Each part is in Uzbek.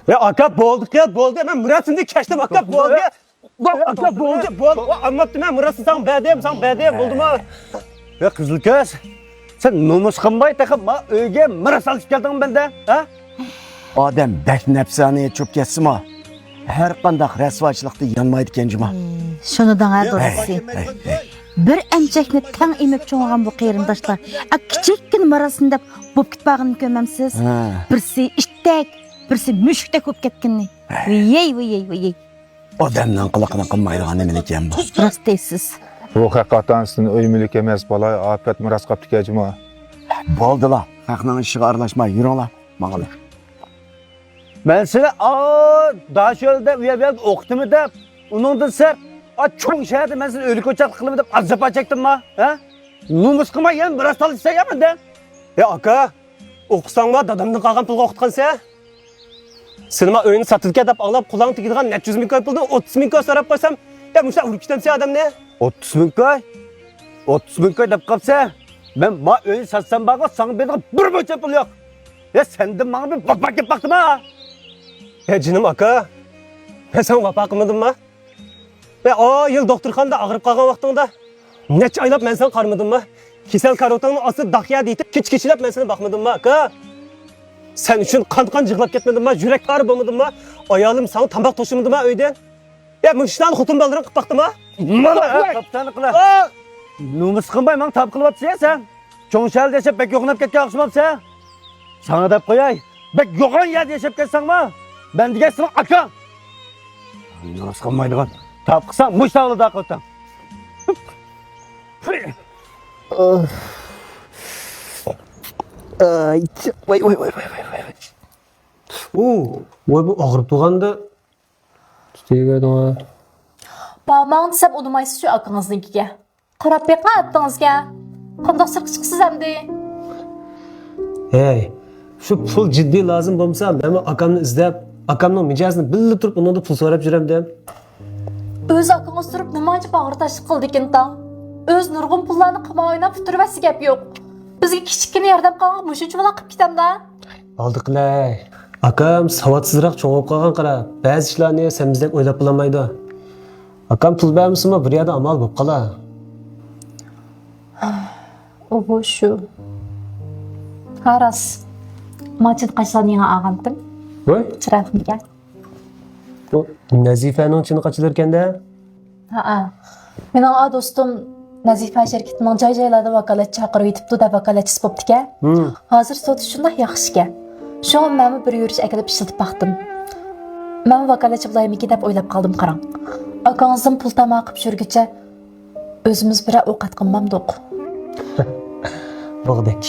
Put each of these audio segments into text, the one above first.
Ya aka boğulduk ya boğuldu. Ben Murat şimdi kaçtım aka boğuldu ya. Aka boğuldu. Anlattım ben Murat sen bedeyim buldum ha. Ya kızıl göz. Sen numus kınbay takıp ma öge Murat alıp geldin benden. Ha? Adam bek nefsaneye çok geçsin ha. Her kandak resvaçılıkta yanmaydı kencima. Şunu dana doğrusu. Bir emcekni tang emip çoğuğan bu qeyrindaşlar. Kichikkin marasında bop gitpağını kömemsiz. Birisi iştek, birisi müşktek bop ketkinni. Viyey. Adamdan kılıqını kınmaydıgan emeleken bu. Rast deysiz. Bu hakikaten sizin öymülük emas balay afet miras kaptı kecima. Boldu la. Haqның işiga aralashma, yürün la. Mağala. Ben seni daha şöyle üye okutumu da onundan ser. Çoğun şehirde ben seni ölük uçaklı kılımı da azapa çektim ma. Ha? Numus kıma yani biraz talışsa yaman da. Ya aka okusan mı dadamdan kalkan pulga okutkan sen? Sinema oyunu satılırken dap ağlap kulağın tıkıdığın net 100 bin koy puldan 30 bin koy sarap koysam. Ya müşter urup gitem sen adam ne? 30 bin koy. 30 bin koy dap kapsa. Ben ma oyunu satsam bağa sana benim bir boyunca pul yok. Ya sen de bana bir vapak yap baktım ha. Ya canım aka. Ben sana vapa kılmadım mı? Ya yıl doktorxanda ağırıp kalgan vaxtında. Neçe aylap ben sana karmadım mı? Kisel karotanın asıl dakya deyip kiç-kiçilep ben sana bakmadım mı aka? Sen üçün kan cıglap ketmedin mi? Yürek ağrı bulmadın mı? Ayalım sana tambak toşumadı mı öyden? Ya müştan hutun balırın kıp baktı mı? Mala kaptanı kıla. Numus kınbay man tab kılıp atsa sen. Çoğun şehirde yaşap bek yoğunap ketken akşamapsa. Sana da koyay. Bek yoğun yerde yaşap ketsen mi? Ben diye sana aka. Numus kınbaydıgan. Tab kısan muştağlı da kıltan. Vay. Vay bu ağırıp durğanda. Tüteyge doğa. Bağmağın desem unumaysiz şu akınızınkiga. Qarab bek attığınızga. Qandaq sırqışıqsız əmdi. Hey, şu pul ciddi lazım olmasa ben akamni izlep, akamның mijazini bilib turib undan pul so'rab juramdim. Öz akınız turib nimancha bag'ritaşlik qildi ekan ta. Öz nurg'un pullarni qima o'ynab futurvasi gap yo'q. Bizga kichikgina yordam qilgan mushu uchun qilib ketamda. Aldıqlay. Akam savatsızroq cho'ng'ib qolgan qara. Ba'zi ishlarni sen bizdek o'ylab bilolmaydi. Akam pul bermisimi bir yerda amal bo'lib qolar. O shu. Haras. Machin qaçlan yana ag'andim. Voy, Chirag'imga. bu Nazifaning chini qachilar ekanda. Ha. Mening do'stim Nazifa şirketining joy-joylarda vakolat chaqirib yetibdi deb vakolatchisi bo'pti-ka. Hozir sot shunday yaxshi-ka. Shu men bir yurish akilib ishlatib baxtim. Men vakolatchi bo'laymi deb o'ylab qoldim qarang. Akangizdan pul tama qilib yurguncha o'zimiz bir ovqat qilmamdiq. Bog'dek.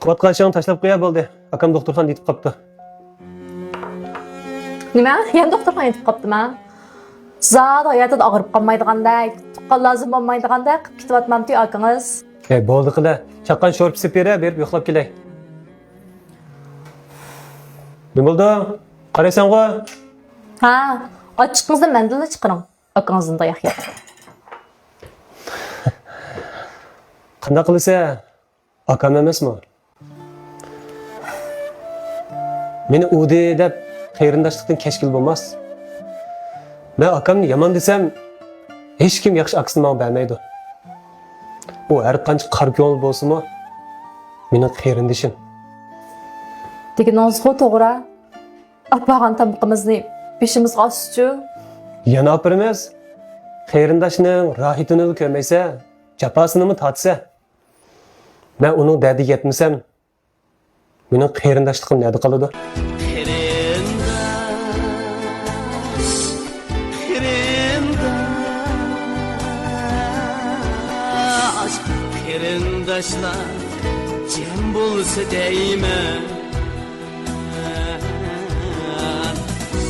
Quvvatqashini tashlab qo'ya bo'ldi. Akam doktorxona yetib qopti. Nima? Yana doktorxona yetib qopdimi? Zat hayotida og'rib qolmaydiganday, tuqqan lozim bo'lmaydiganday qilib ketyapmamti akangiz. Bo'ldi qila. Chaqqan sho'rpisi berib yo'qlab kelay. Nima bo'ldi? Qaraysan-ku? Ha, ochiqingizda mandilni chiqaring. Akangizdan dayoq yer. Qanday qilsa? Akam emasmi? Meni o'di deb qayrindashlikdan kashkil bo'lmas. Men akamni yomon desam, hech kim yaxshi aksini menga bermaydi. U har qancha qarko'l bo'lsa-mu, mening qayrindishim. Deganingiz to'g'ri. Apag'an tamqimizni beshimizga oschu. Yana opir emas. Qayrindashning rohatini ko'rmaysa, jafosini tatsa. Men uning dardiga yetmasam, mening qayrindashligim nada qoladi? Qarindoshlar jam bo'lsa deyman.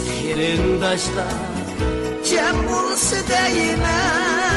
Qarindoshlar jam bo'lsa deyman.